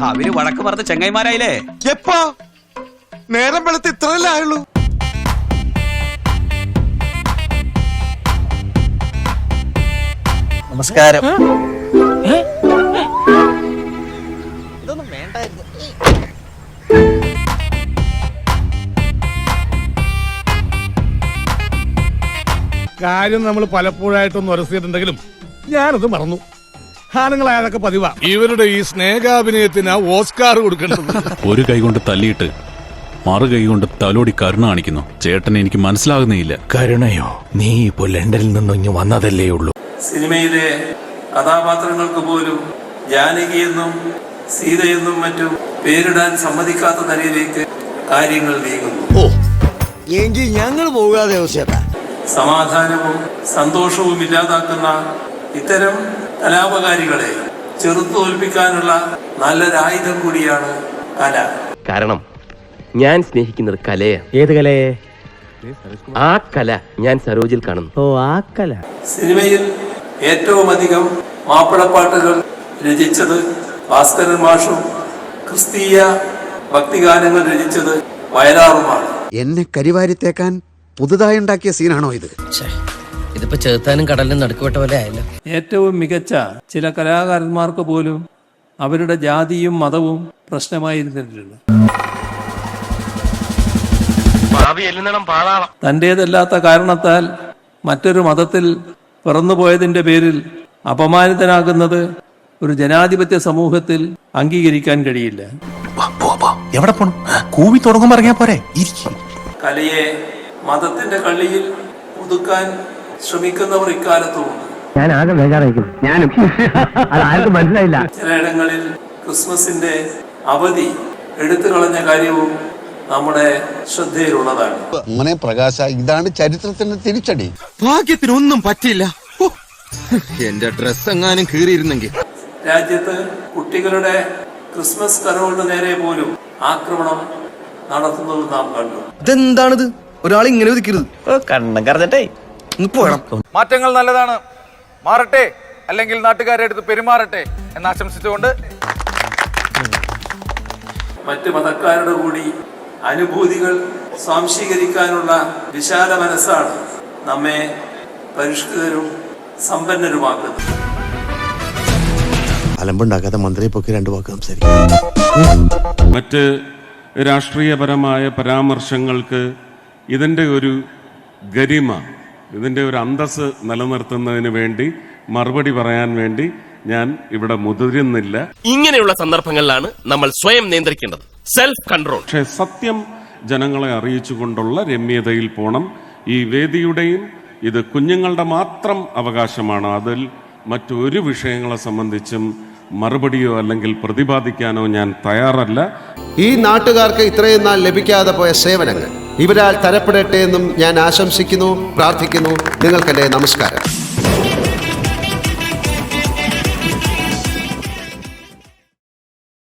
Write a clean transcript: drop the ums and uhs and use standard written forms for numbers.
അവര് വഴക്ക് പറഞ്ഞ ചെങ്ങൈമാരായില്ലേ? എപ്പാ നേരം വെളുത്ത് ഇത്രയല്ലേ ആയുള്ളൂ? നമസ്കാരം. ഇതൊന്നും വേണ്ടായിരുന്നു. കാര്യം നമ്മൾ പലപ്പോഴായിട്ടൊന്ന് ഉരസിയിട്ടുണ്ടെങ്കിലും ഞാനത് മറന്നു. ആണുങ്ങളായതൊക്കെ പതിവാ. ഇവരുടെ ഈ സ്നേഹാഭിനയത്തിന് ഓസ്കാർ കൊടുക്കേണ്ടത്. ഒരു കൈ കൊണ്ട് തല്ലിയിട്ട് മറു കൈ കൊണ്ട് തലോടി കരുണ കാണിക്കുന്നു. ചേട്ടനെ എനിക്ക് മനസ്സിലാകുന്നേയില്ല. കരുണയോ? നീ ഇപ്പോ ലണ്ടനിൽ നിന്നും ഇങ്ങ് വന്നതല്ലേ ഉള്ളൂ. സിനിമയിലെ കഥാപാത്രങ്ങൾക്ക് പോലും ജാനകിയെന്നും സീതയെന്നും മറ്റും പേരിടാൻ സമ്മതിക്കാത്ത നിലയിലേക്ക് കാര്യങ്ങൾ നീങ്ങുന്നു. ഓ എങ്കിൽ ഞങ്ങൾ പോകാതെ സമാധാനവും സന്തോഷവും ഇല്ലാതാക്കുന്ന ഇത്തരം കലാപകാരികളെ ചെറുത്തോൽപ്പിക്കാനുള്ള നല്ലൊരായുധം കൂടിയാണ് കല. കാരണം ഞാൻ സ്നേഹിക്കുന്നത് കലയാണ്. ഏത് കലയെ? ആ കല ഞാൻ സരോജിൽ കാണുന്നു. ഓ, ആ കല. സിനിമയിൽ ഏറ്റവും അധികം മാപ്പിളപ്പാട്ടുകൾ രചിച്ചത് ഭാസ്കരൻ മാഷും ക്രിസ്തീയ ഭക്തിഗാനങ്ങൾ രചിച്ചത് വയലാറുമാണ്. എന്നെ കരിവാരിത്തേക്കാൻ പുതുതായി ഉണ്ടാക്കിയ സീനാണോ ഇത്? ഇതിപ്പോ ചേർത്താനും കടലിനും നടുക്കുവിട്ട പോലെ ആയല്ലോ. ഏറ്റവും മികച്ച ചില കലാകാരന്മാർക്ക് പോലും അവരുടെ ജാതിയും മതവും പ്രശ്നമായിരുന്നിട്ടുണ്ട്. തന്റേതല്ലാത്ത കാരണത്താൽ മറ്റൊരു മതത്തിൽ പിറന്നുപോയതിന്റെ പേരിൽ അപമാനിതനാകുന്നത് ഒരു ജനാധിപത്യ സമൂഹത്തിൽ അംഗീകരിക്കാൻ കഴിയില്ല. എവിടെ പോണം? കൂവി തുടങ്ങുമ്പോ ഇറങ്ങിയാ പോരെ? കലയെ മതത്തിന്റെ കള്ളിയിൽ ഒതുക്കാൻ ശ്രമിക്കുന്നവർ ഇക്കാലത്തുമുണ്ട്. ഞാൻ ആകെ ബേജാറായിരിക്കും. ഞാനും അതാർക്കും മനസ്സിലായില്ല. ചിലയിടങ്ങളിൽ ക്രിസ്മസിന്റെ അവധി എടുത്തു കളഞ്ഞ കാര്യവും നമ്മുടെ ശ്രദ്ധയിലുള്ളതാണ്. അങ്ങനെ പ്രകാശ, ഇതാണ് ചരിത്രത്തിന്റെ തിരിച്ചടി. ഭാഗ്യത്തിനൊന്നും പറ്റില്ല. എന്റെ ഡ്രസ് എങ്ങാനും കീറിയിരുന്നെങ്കിൽ. രാജ്യത്ത് കുട്ടികളുടെ ക്രിസ്മസ് കരോളിന് നേരെ പോലും ആക്രമണം നടത്തുന്നത് നാം കണ്ടു. ഇതെന്താണിത്? ഒരാൾ ഇങ്ങനെ ഒതുക്കരുത്. കണ്ണം കറഞ്ഞിട്ടേ പോകണം. മാറ്റങ്ങൾ നല്ലതാണ്, മാറട്ടെ, അല്ലെങ്കിൽ നാട്ടുകാരെ അടുത്ത് പെരുമാറട്ടെ എന്ന് ആശംസിച്ചുകൊണ്ട് മറ്റ് മതക്കാരുടെ കൂടി അനുഭൂതികൾ സ്വാംശീകരിക്കാനുള്ള വിശാല മനസ്സാണ് നമ്മെ പരിഷ്കൃതരും സമ്പന്നരുമാക്കുന്നത്. അലമ്പുണ്ടാക്കാതെ മന്ത്രിയെ പൊക്കി രണ്ടു വാക്ക് സംസാരിക്കും. മറ്റ് രാഷ്ട്രീയപരമായ പരാമർശങ്ങൾക്ക് ഇതിൻ്റെ ഒരു ഗരിമ, ഇതിൻ്റെ ഒരു അന്തസ്സ് നിലനിർത്തുന്നതിന് വേണ്ടി മറുപടി പറയാൻ വേണ്ടി ഞാൻ ഇവിടെ മുതിരുന്നില്ല. ഇങ്ങനെയുള്ള സന്ദർഭങ്ങളിലാണ് നമ്മൾ സ്വയം നിയന്ത്രിക്കേണ്ടത്. Self control. പക്ഷേ സത്യം ജനങ്ങളെ അറിയിച്ചുകൊണ്ടുള്ള രമ്യതയിൽ പോണം. ഈ വേദിയുടെയും ഇത് കുഞ്ഞുങ്ങളുടെ മാത്രം അവകാശമാണ്. അതിൽ മറ്റൊരു വിഷയങ്ങളെ സംബന്ധിച്ചും മറുപടിയോ അല്ലെങ്കിൽ പ്രതിപാദിക്കാനോ ഞാൻ തയ്യാറല്ല. ഈ നാട്ടുകാർക്ക് ഇത്രയും നാൾ ലഭിക്കാതെ പോയ സേവനങ്ങൾ ഇവരാൽ തരപ്പെടട്ടെ എന്നും ഞാൻ ആശംസിക്കുന്നു, പ്രാർത്ഥിക്കുന്നു. നിങ്ങൾക്കെന്റെ നമസ്കാരം.